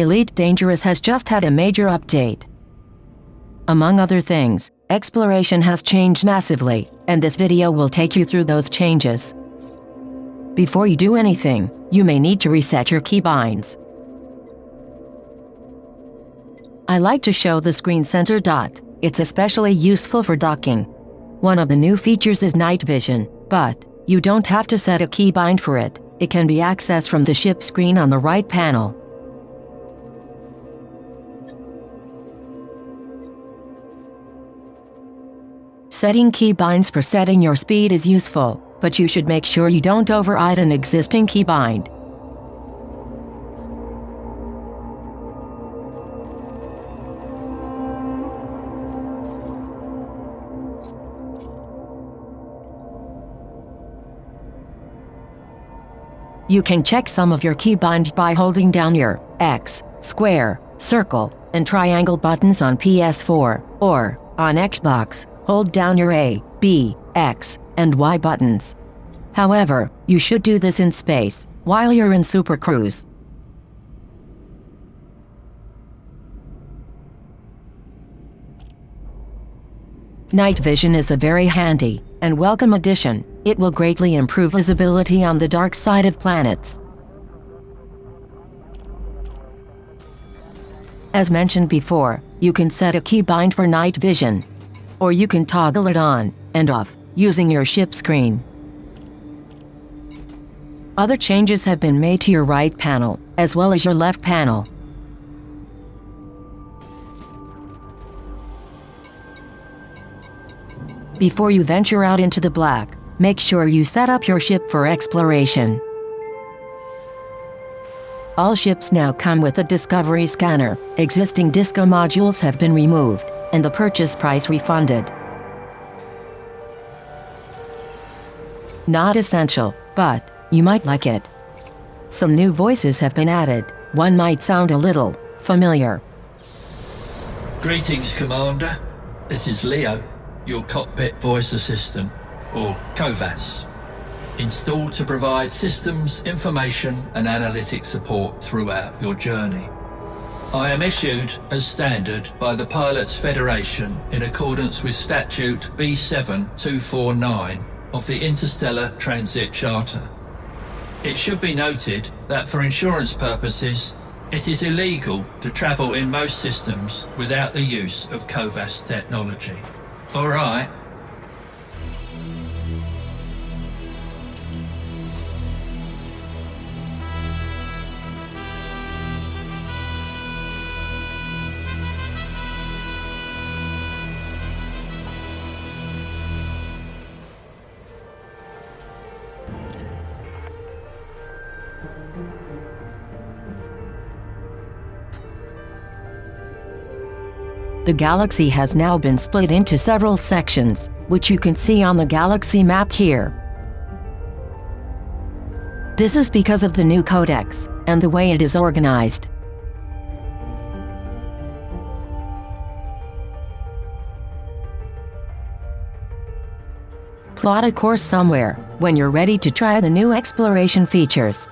Elite Dangerous has just had a major update. Among other things, exploration has changed massively, and this video will take you through those changes. Before you do anything, you may need to reset your keybinds. I like to show the screen center dot. It's especially useful for docking. One of the new features is night vision, but you don't have to set a keybind for it. It can be accessed from the ship screen on the right panel. Setting keybinds for setting your speed is useful, but you should make sure you don't override an existing keybind. You can check some of your keybinds by holding down your X, square, circle, and triangle buttons on PS4, or, on Xbox, hold down your A, B, X, and Y buttons. However, you should do this in space, while you're in Super Cruise. Night vision is a very handy and welcome addition. It will greatly improve visibility on the dark side of planets. As mentioned before, you can set a keybind for night vision, or you can toggle it on and off using your ship screen. Other changes have been made to your right panel, as well as your left panel. Before you venture out into the black, make sure you set up your ship for exploration. All ships now come with a Discovery scanner. Existing disco modules have been removed, and the purchase price refunded. Not essential, but you might like it. Some new voices have been added. One might sound a little familiar. Greetings, Commander. This is Leo, your cockpit voice assistant, or COVAS, installed to provide systems, information and analytic support throughout your journey. I am issued as standard by the Pilots Federation in accordance with Statute B7249 of the Interstellar Transit Charter. It should be noted that for insurance purposes, it is illegal to travel in most systems without the use of COVAS technology. All right. The galaxy has now been split into several sections, which you can see on the galaxy map here. This is because of the new codex and the way it is organized. Plot a course somewhere when you're ready to try the new exploration features.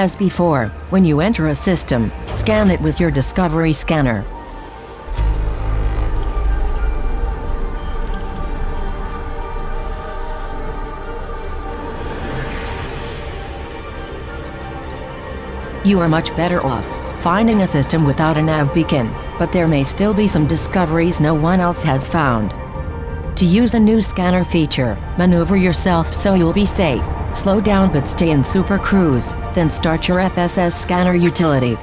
As before, when you enter a system, scan it with your Discovery scanner. You are much better off finding a system without a nav beacon, but there may still be some discoveries no one else has found. To use the new scanner feature, maneuver yourself so you'll be safe. Slow down but stay in Super Cruise, then start your FSS scanner utility.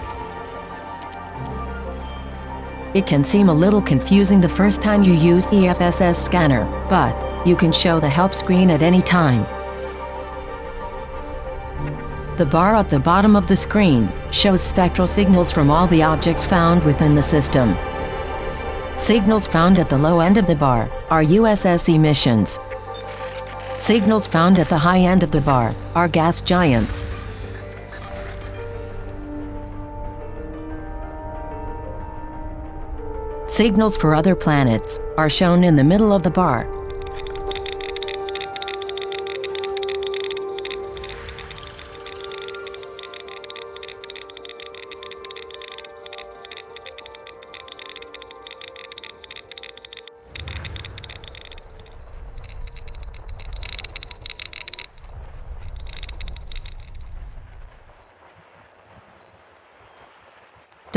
It can seem a little confusing the first time you use the FSS scanner, but you can show the help screen at any time. The bar at the bottom of the screen shows spectral signals from all the objects found within the system. Signals found at the low end of the bar are USS emissions. Signals found at the high end of the bar are gas giants. Signals for other planets are shown in the middle of the bar.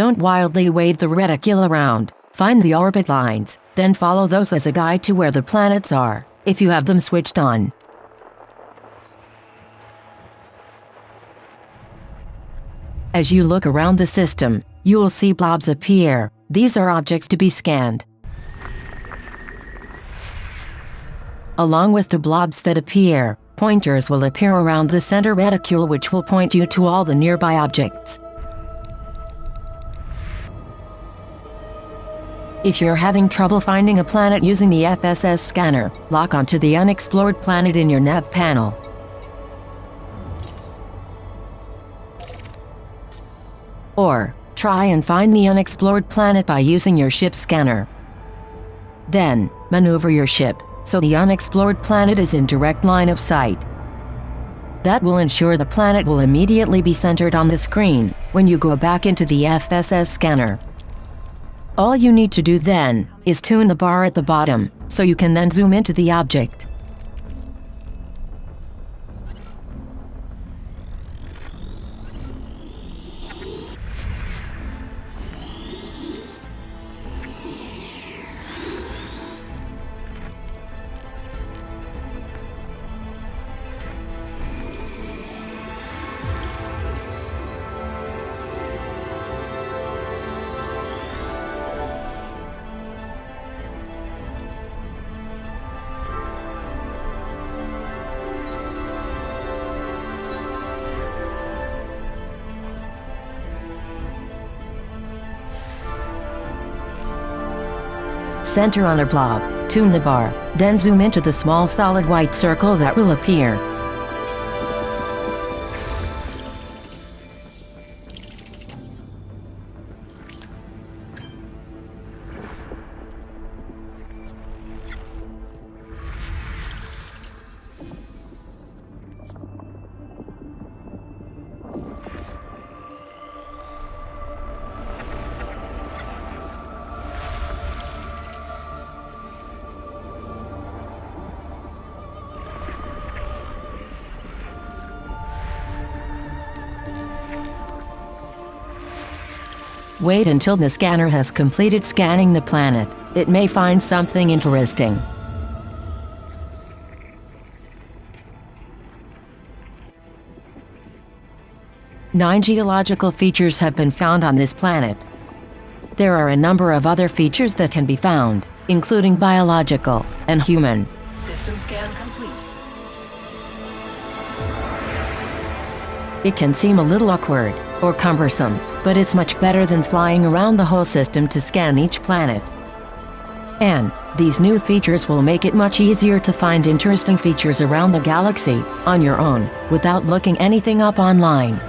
Don't wildly wave the reticule around. Find the orbit lines, then follow those as a guide to where the planets are, if you have them switched on. As you look around the system, you will see blobs appear. These are objects to be scanned. Along with the blobs that appear, pointers will appear around the center reticule which will point you to all the nearby objects. If you're having trouble finding a planet using the FSS scanner, lock onto the unexplored planet in your nav panel. Or, try and find the unexplored planet by using your ship's scanner. Then, maneuver your ship so the unexplored planet is in direct line of sight. That will ensure the planet will immediately be centered on the screen when you go back into the FSS scanner. All you need to do then is tune the bar at the bottom, so you can then zoom into the object. Center on a blob, tune the bar, then zoom into the small solid white circle that will appear. Wait until the scanner has completed scanning the planet. It may find something interesting. Nine geological features have been found on this planet. There are a number of other features that can be found, including biological and human. System scan complete. It can seem a little awkward or cumbersome, but it's much better than flying around the whole system to scan each planet. And these new features will make it much easier to find interesting features around the galaxy on your own, without looking anything up online.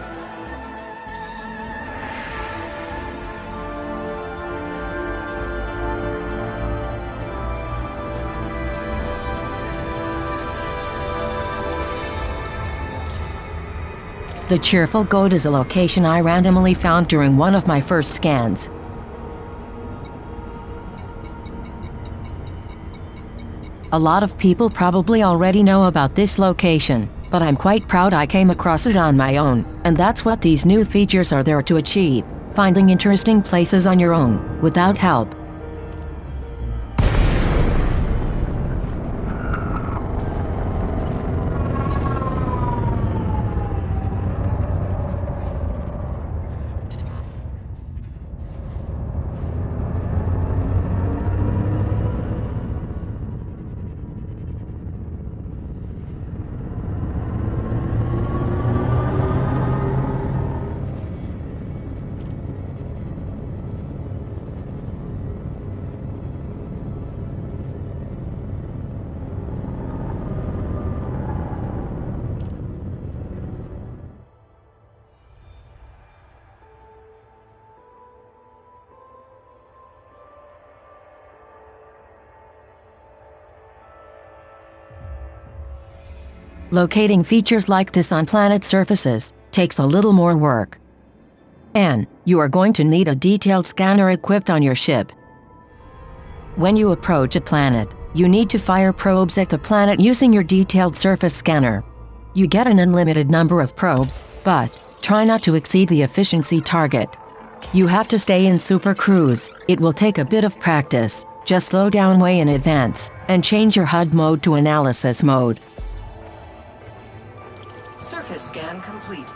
The Cheerful Goat is a location I randomly found during one of my first scans. A lot of people probably already know about this location, but I'm quite proud I came across it on my own, and that's what these new features are there to achieve, finding interesting places on your own, without help. Locating features like this on planet surfaces takes a little more work. And you are going to need a detailed scanner equipped on your ship. When you approach a planet, you need to fire probes at the planet using your detailed surface scanner. You get an unlimited number of probes, but try not to exceed the efficiency target. You have to stay in Super Cruise. It will take a bit of practice. Just slow down way in advance and change your HUD mode to analysis mode. Surface scan complete.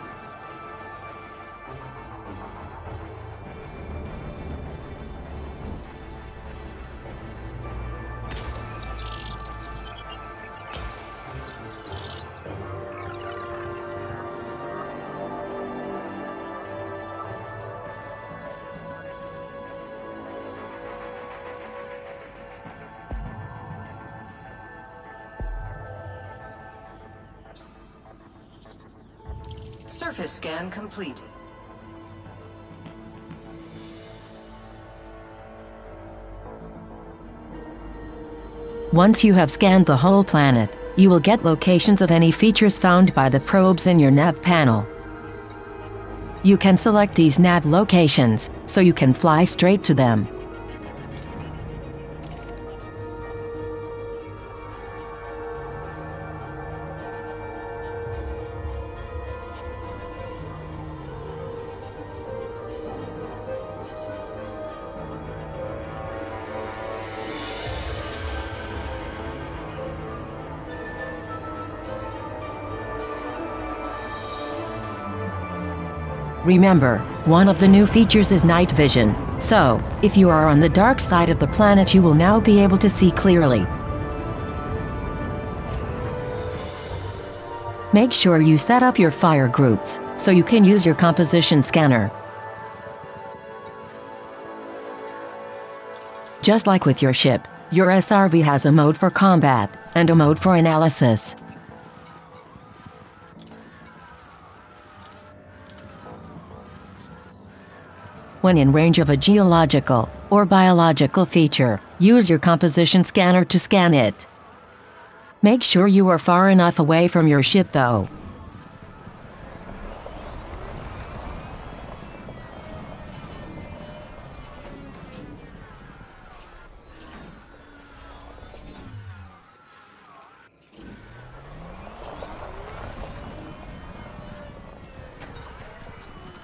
Surface scan complete. Once you have scanned the whole planet, you will get locations of any features found by the probes in your nav panel. You can select these nav locations, so you can fly straight to them. Remember, one of the new features is night vision, so if you are on the dark side of the planet you will now be able to see clearly. Make sure you set up your fire groups, so you can use your composition scanner. Just like with your ship, your SRV has a mode for combat, and a mode for analysis. When in range of a geological or biological feature, use your composition scanner to scan it. Make sure you are far enough away from your ship though.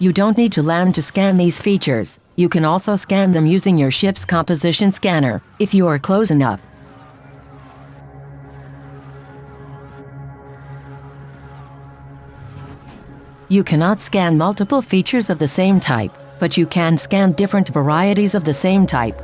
You don't need to land to scan these features. You can also scan them using your ship's composition scanner, if you are close enough. You cannot scan multiple features of the same type, but you can scan different varieties of the same type.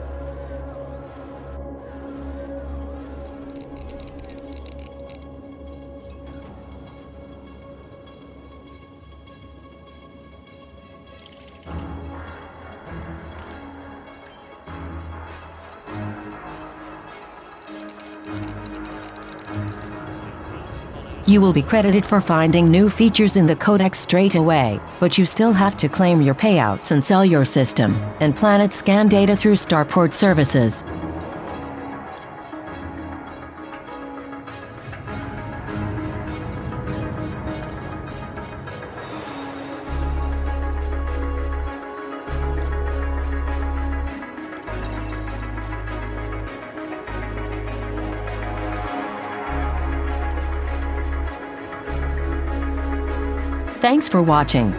You will be credited for finding new features in the codex straight away, but you still have to claim your payouts and sell your system and planet scan data through starport services. Thanks for watching.